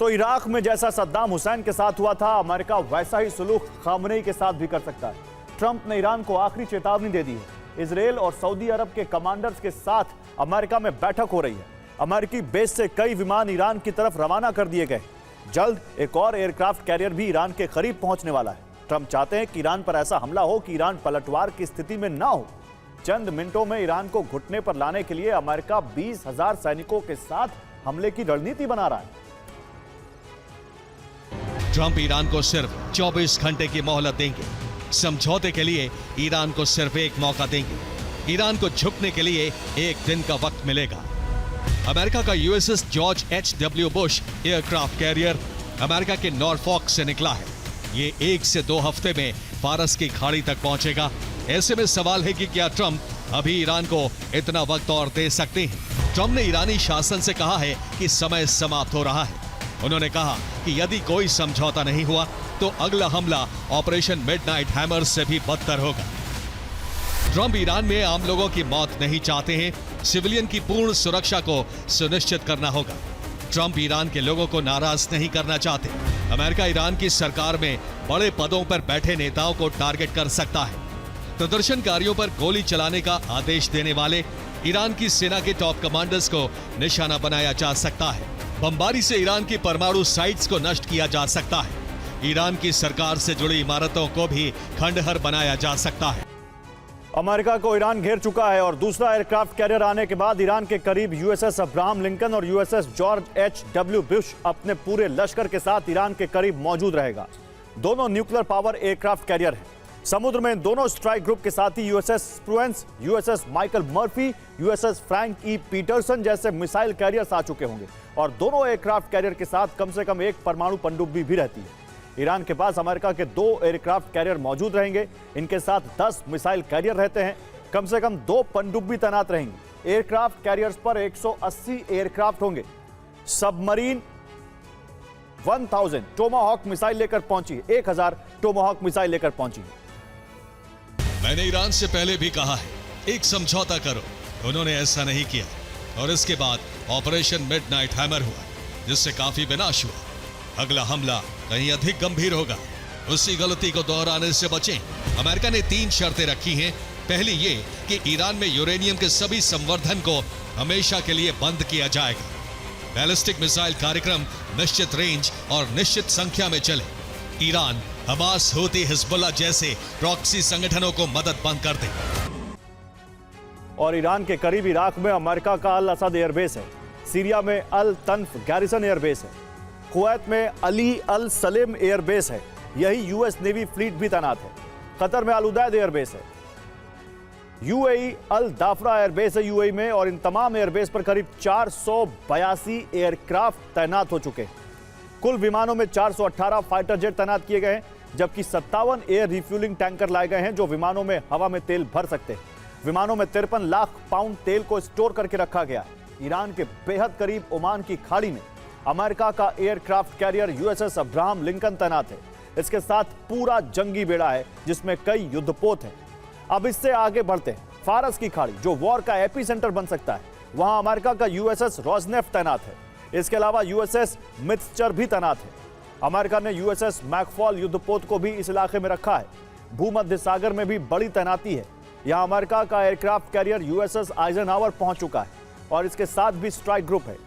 तो इराक में जैसा सद्दाम हुसैन के साथ हुआ था, अमेरिका वैसा ही सुलूक खामनेई के साथ भी कर सकता है। ट्रंप ने ईरान को आखिरी चेतावनी दे दी है। इजरायल और सऊदी अरब के कमांडर्स के साथ अमेरिका में बैठक हो रही है। अमेरिकी बेस से कई विमान ईरान की तरफ रवाना कर दिए गए। जल्द एक और एयरक्राफ्ट कैरियर भी ईरान के करीब पहुंचने वाला है। ट्रंप चाहते हैं कि ईरान पर ऐसा हमला हो कि ईरान पलटवार की स्थिति में ना हो। चंद मिनटों में ईरान को घुटने पर लाने के लिए अमेरिका 20,000 सैनिकों के साथ हमले की रणनीति बना रहा है। ट्रंप ईरान को सिर्फ 24 घंटे की मोहलत देंगे। समझौते के लिए ईरान को सिर्फ एक मौका देंगे। ईरान को झुकने के लिए एक दिन का वक्त मिलेगा। अमेरिका का USS George H.W. Bush aircraft carrier America के नॉरफॉक से निकला है। ये 1 से 2 हफ्ते में फारस की खाड़ी तक पहुंचेगा। ऐसे में सवाल है कि क्या ट्रंप अभी ईरान को इतना वक्त और दे सकते हैं? ट्रंप ने ईरानी शासन से कहा है कि समय समाप्त हो रहा है। उन्होंने कहा कि यदि कोई समझौता नहीं हुआ तो अगला हमला ऑपरेशन मिडनाइट हैमर से भी बदतर होगा। ट्रंप ईरान में आम लोगों की मौत नहीं चाहते हैं। सिविलियन की पूर्ण सुरक्षा को सुनिश्चित करना होगा। ट्रंप ईरान के लोगों को नाराज नहीं करना चाहते। अमेरिका ईरान की सरकार में बड़े पदों पर बैठे नेताओं को टारगेट कर सकता है। प्रदर्शनकारियों पर गोली चलाने का आदेश देने वाले ईरान की सेना के टॉप कमांडर्स को निशाना बनाया जा सकता है। बमबारी से ईरान की परमाणु साइट्स को नष्ट किया जा सकता है। ईरान की सरकार से जुड़ी इमारतों को भी खंडहर बनाया जा सकता है। अमेरिका को ईरान घेर चुका है और दूसरा एयरक्राफ्ट कैरियर आने के बाद ईरान के करीब यूएसएस अब्राहम लिंकन और यूएसएस जॉर्ज H.W. बुश अपने पूरे लश्कर के साथ ईरान के करीब मौजूद रहेगा। दोनों न्यूक्लियर पावर एयरक्राफ्ट कैरियर हैं। समुद्र में दोनों स्ट्राइक ग्रुप के साथ ही USS Spruance, USS Michael Murphy, USS Frank E Petersen जैसे मिसाइल कैरियर्स आ चुके होंगे और दोनों एयरक्राफ्ट कैरियर के साथ कम से कम एक परमाणु पनडुब्बी भी रहती है। ईरान के पास अमेरिका के 2 एयरक्राफ्ट कैरियर मौजूद रहेंगे। इनके साथ 10 मिसाइल कैरियर रहते हैं। कम से कम 2 पनडुब्बी तैनात रहेंगी। एयरक्राफ्ट कैरियर्स पर 180 एयरक्राफ्ट होंगे। सबमरीन 1000 टोमाहॉक मिसाइल लेकर पहुंची, 1000 टोमाहॉक मिसाइल लेकर पहुंची। मैंने ईरान से पहले भी कहा है, एक समझौता करो। उन्होंने ऐसा नहीं किया और इसके बाद ऑपरेशन मिडनाइट हैमर हुआ, जिससे काफी विनाश हुआ। अगला हमला कहीं अधिक गंभीर होगा। उसी गलती को दोहराने से बचें। अमेरिका ने 3 शर्तें रखी हैं। पहली ये कि ईरान में यूरेनियम के सभी संवर्धन को हमेशा के लिए बंद किया जाएगा। बैलिस्टिक मिसाइल कार्यक्रम निश्चित रेंज और निश्चित संख्या में चले। ईरान हमास, हूती, हिजबुल्लाह जैसे प्रॉक्सी संगठनों को मदद बंद कर दे। और ईरान के करीब इराक में अमेरिका का अल असद एयरबेस है। सीरिया में अल तन्फ गैरिसन एयरबेस है। कुवैत में अली अल सलेम एयरबेस है। यही यूएस नेवी फ्लीट भी तैनात है। कतर में अल उदैद एयरबेस है। यूएई अल दाफरा एयरबेस है यूएई में। और इन तमाम एयरबेस पर करीब 482 एयरक्राफ्ट तैनात हो चुके हैं। कुल विमानों में 418 फाइटर जेट तैनात किए गए हैं, जबकि 57 एयर रिफ्यूलिंग टैंकर लाए गए हैं जो विमानों में हवा में तेल भर सकते हैं। विमानों में 53 लाख पाउंड तेल को स्टोर करके रखा गया है। ईरान के बेहद करीब ओमान की खाड़ी में अमेरिका का aircraft carrier USS Abraham Lincoln तैनात है। इसके साथ पूरा जंगी बेड़ा है जिसमें कई युद्धपोत हैं। अब इससे आगे बढ़ते हैं। फारस की खाड़ी जो वॉर का एपी सेंटर बन सकता है, वहां अमेरिका का यूएसएस रोजनेफ तैनात है। इसके अलावा यूएसएस मित्सचर भी तैनात है। अमेरिका ने यूएसएस मैकफॉल युद्धपोत को भी इस इलाके में रखा है। भूमध्य सागर में भी बड़ी तैनाती है। यहां अमेरिका का एयरक्राफ्ट कैरियर यूएसएस आइजनहावर पहुंच चुका है और इसके साथ भी स्ट्राइक ग्रुप है।